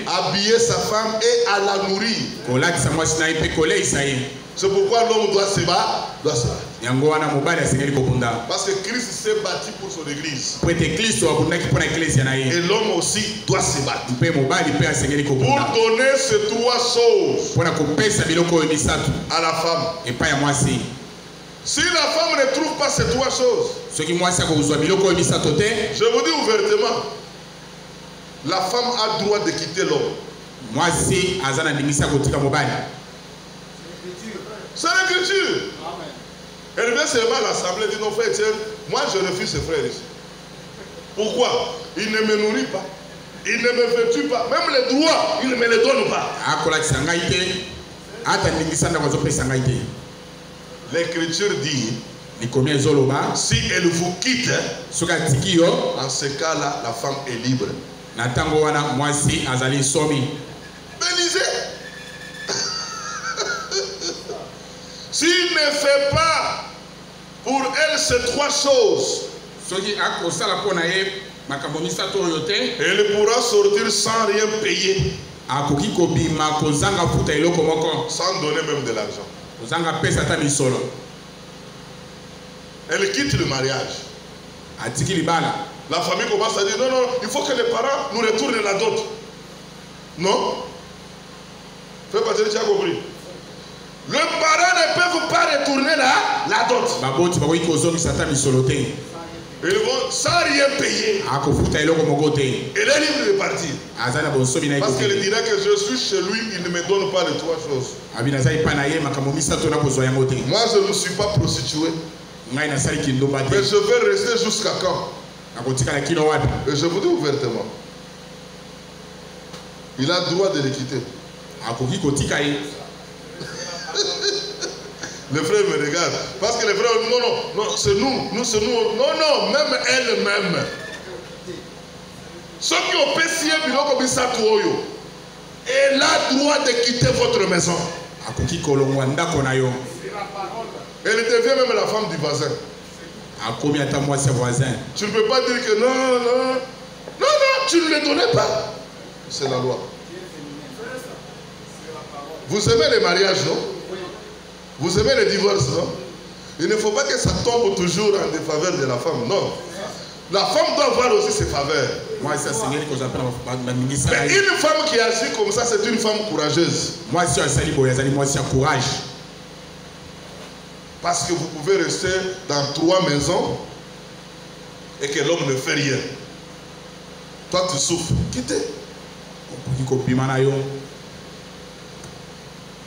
habiller sa femme et à la nourrir. C'est pourquoi l'homme doit se battre. Parce que Christ s'est battu pour son église. Et l'homme aussi doit se battre. Pour donner ces trois choses à la femme. Si la femme ne trouve pas ces trois choses, je vous dis ouvertement, la femme a droit de quitter l'homme. C'est l'écriture. Elle vient seulement à l'assemblée et dit non frère Etienne, moi je refuse ce frère ici. Pourquoi? Il ne me nourrit pas. Il ne me vêtue pas. Même les droits, il ne me les donne pas. L'écriture dit, si elle vous quitte, en ce cas-là, la femme est libre. Bénisez. S'il ne fait pas pour elle ces trois choses, elle pourra sortir sans rien payer, sans donner même de l'argent. Elle quitte le mariage. La famille commence à dire non, non, il faut que les parents nous retournent la dot. Non? Fais pas dire, tu as compris. Le parent ne peut pas retourner la dot. Ils vont sans rien payer. Elle est libre de partir. Parce qu'elle dira que je suis chez lui, il ne me donne pas les trois choses. Moi je ne suis pas prostitué. Mais je vais rester jusqu'à quand? Et je vous dis ouvertement, il a le droit de les quitter. Les frères me regardent. Parce que les frères, non, non, non, c'est nous, c'est nous. Non, non, même elle-même. Ceux qui ont payé comme ça, elle a le droit de quitter votre maison. Elle devient même la femme du voisin. Tu ne peux pas dire que non, non, non, non, tu ne le donnais pas. C'est la loi. Vous aimez les mariages, non? Vous aimez les divorces, non? Il ne faut pas que ça tombe toujours en défaveur de la femme, non. La femme doit avoir aussi ses faveurs. Mais une femme qui agit comme ça, c'est une femme courageuse. Parce que vous pouvez rester dans 3 maisons et que l'homme ne fait rien. Toi, tu souffres. Quittez.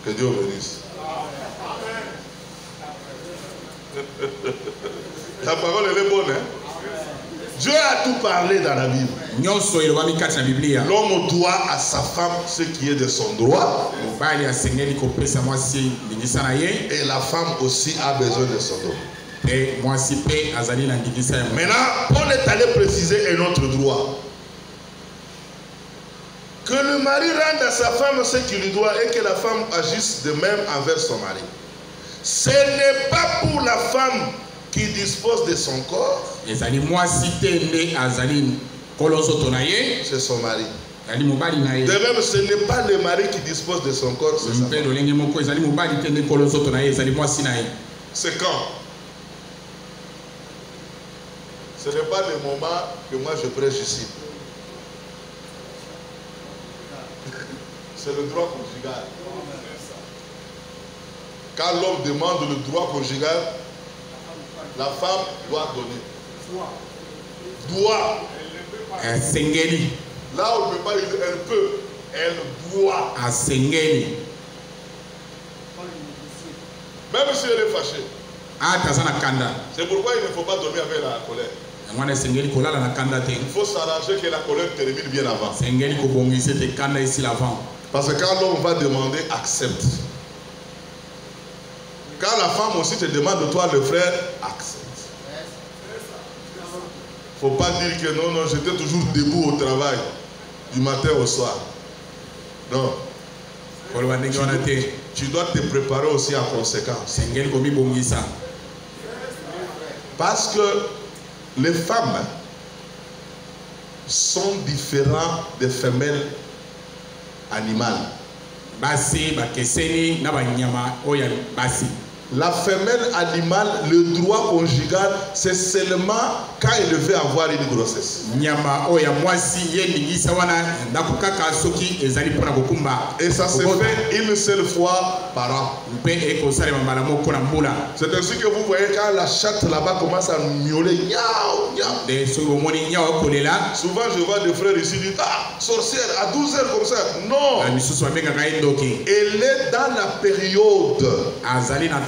Que Dieu bénisse. La parole elle est bonne, hein? Dieu a tout parlé dans la Bible. L'homme doit à sa femme ce qui est de son droit. Et la femme aussi a besoin de son droit. Maintenant, Paul est allé préciser un autre droit. Que le mari rende à sa femme ce qu'il lui doit et que la femme agisse de même envers son mari. Ce n'est pas pour la femme qui dispose de son corps. C'est son mari. De même, ce n'est pas le mari qui dispose de son corps, c'est sa femme. C'est quand? Ce n'est pas le moment que moi je prêche ici. C'est le droit conjugal. Quand l'homme demande le droit conjugal, la femme doit donner. Doit. Là où elle ne peut pas, elle peut. Elle doit. Même si elle est fâchée. C'est pourquoi il ne faut pas dormir avec la colère. Il faut s'arranger que la colère termine bien avant. Parce que quand l'homme va demander, accepte. Quand la femme aussi te demande, toi le frère, accepte. Il ne faut pas dire que non, non, j'étais toujours debout au travail, du matin au soir. Non. Tu dois te préparer aussi en conséquence. Parce que les femmes, sont différents des femelles animales. La femelle animale, le droit conjugal, c'est seulement quand elle veut avoir une grossesse. Et ça se fait une seule fois par an. C'est ainsi que vous voyez quand la chatte là-bas commence à miauler. Souvent je vois des frères ici dire ah, sorcière à 12 heures comme ça. Non. Elle est dans la période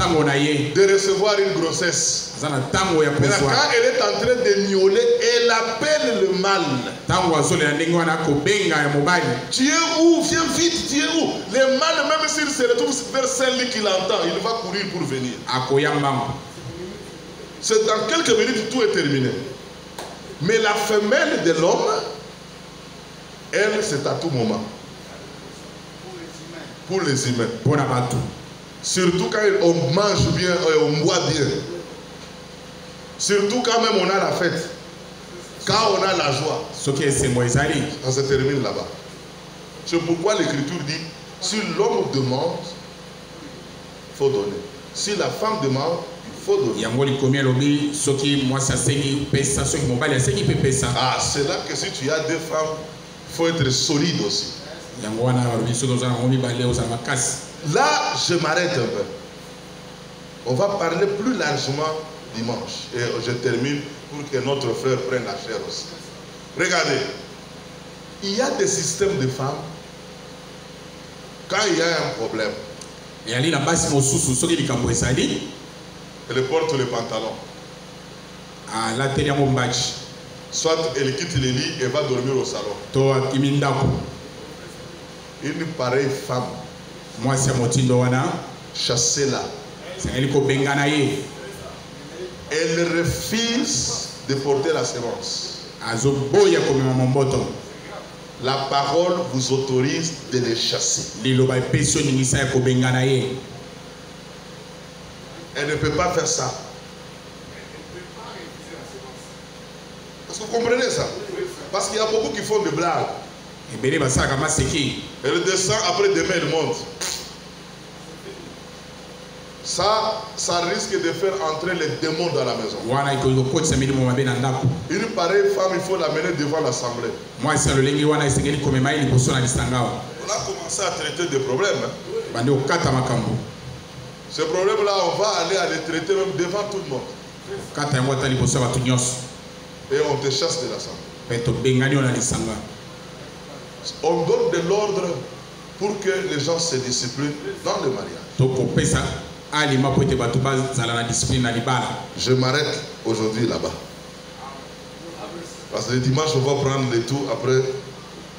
de recevoir une grossesse. Maintenant, quand elle est en train de miauler, elle appelle le mâle. Tu es où? Viens vite, tu es où? Le mâle, même s'il se retrouve vers celle qui l'entend, il va courir pour venir. C'est dans quelques minutes, tout est terminé. Mais la femelle de l'homme, elle, c'est à tout moment. Pour les humains. Surtout quand on mange bien, on boit bien. Surtout quand même on a la fête. Quand on a la joie. Ça se termine là-bas. C'est pourquoi l'Écriture dit, si l'homme demande, il faut donner. Si la femme demande, il faut donner. Ah, c'est là que si tu as deux femmes, il faut être solide aussi. Là, je m'arrête un peu. On va parler plus largement dimanche. Et je termine pour que notre frère prenne la chair aussi. Regardez, il y a des systèmes de femmes. Quand il y a un problème, elle porte le pantalon. Soit elle quitte le lit et va dormir au salon. Une pareille femme, chassez-la. Elle refuse de porter la sémence. La parole vous autorise de les chasser. Elle ne peut pas faire ça. Est-ce que vous comprenez ça? Parce qu'il y a beaucoup qui font des blagues. Elle descend, après demain elle monte. Ça risque de faire entrer les démons dans la maison. Une pareille femme, il faut l'amener devant l'assemblée. On a commencé à traiter des problèmes. Ces problèmes-là, on va aller à les traiter même devant tout le monde. Et on te chasse de l'assemblée. On donne de l'ordre pour que les gens se disciplinent dans le mariage. Je m'arrête aujourd'hui là-bas. Parce que le dimanche, on va prendre les tours. Après,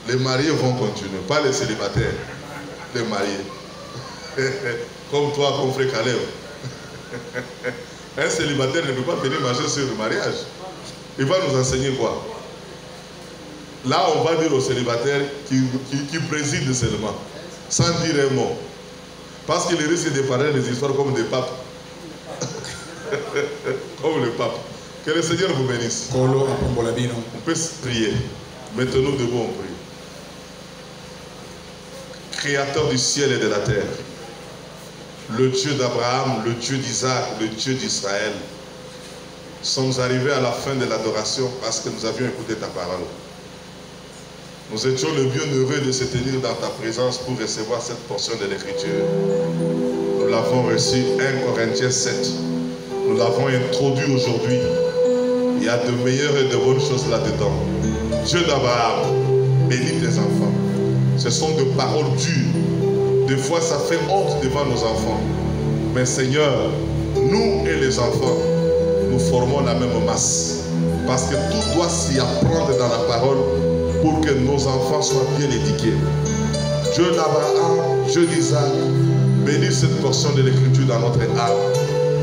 les mariés vont continuer. Pas les célibataires. Les mariés. Comme toi, comme frère Caleb. Un célibataire ne peut pas venir marcher sur le mariage. Il va nous enseigner quoi? Là, on va dire aux célibataires qui président seulement, sans dire un mot. Parce qu'il risque de parler des histoires comme des papes. Comme le pape. Que le Seigneur vous bénisse. On peut prier. Mettons-nous debout, on prie. Créateur du ciel et de la terre, le Dieu d'Abraham, le Dieu d'Isaac, le Dieu d'Israël, sommes arrivés à la fin de l'adoration parce que nous avions écouté ta parole. Nous étions le bien heureux de se tenir dans ta présence pour recevoir cette portion de l'Écriture. Nous l'avons reçu, 1 Corinthiens 7. Nous l'avons introduit aujourd'hui. Il y a de meilleures et de bonnes choses là-dedans. Dieu d'Abraham, bénis tes enfants. Ce sont de paroles dures. Des fois, ça fait honte devant nos enfants. Mais Seigneur, nous et les enfants, nous formons la même masse. Parce que tout doit s'y apprendre dans la parole pour que nos enfants soient bien éduqués. Dieu d'Abraham, Dieu d'Isaac, bénis cette portion de l'Écriture dans notre âme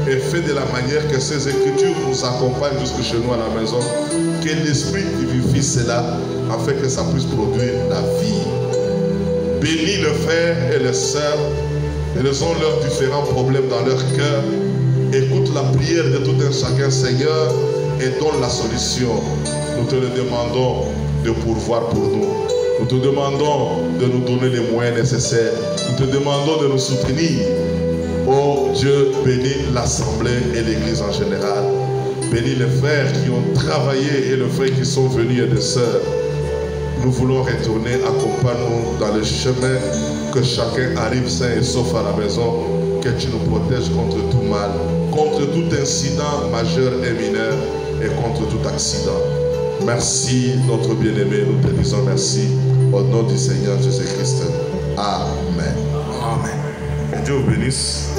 et fais de la manière que ces Écritures nous accompagnent jusque chez nous à la maison, que l'Esprit vivifie cela afin que ça puisse produire la vie. Bénis les frères et les sœurs, ils ont leurs différents problèmes dans leur cœur. Écoute la prière de tout un chacun, Seigneur, et donne la solution. Nous te le demandons de pourvoir pour nous. Nous te demandons de nous donner les moyens nécessaires. Nous te demandons de nous soutenir. Oh Dieu, bénis l'Assemblée et l'Église en général. Bénis les frères qui ont travaillé et les frères qui sont venus et les sœurs. Nous voulons retourner, accompagne-nous dans le chemin, que chacun arrive sain et sauf à la maison, que tu nous protèges contre tout mal, contre tout incident majeur et mineur et contre tout accident. Merci notre bien-aimé, nous te disons merci au nom du Seigneur Jésus-Christ. Amen. Amen. Que Dieu vous bénisse.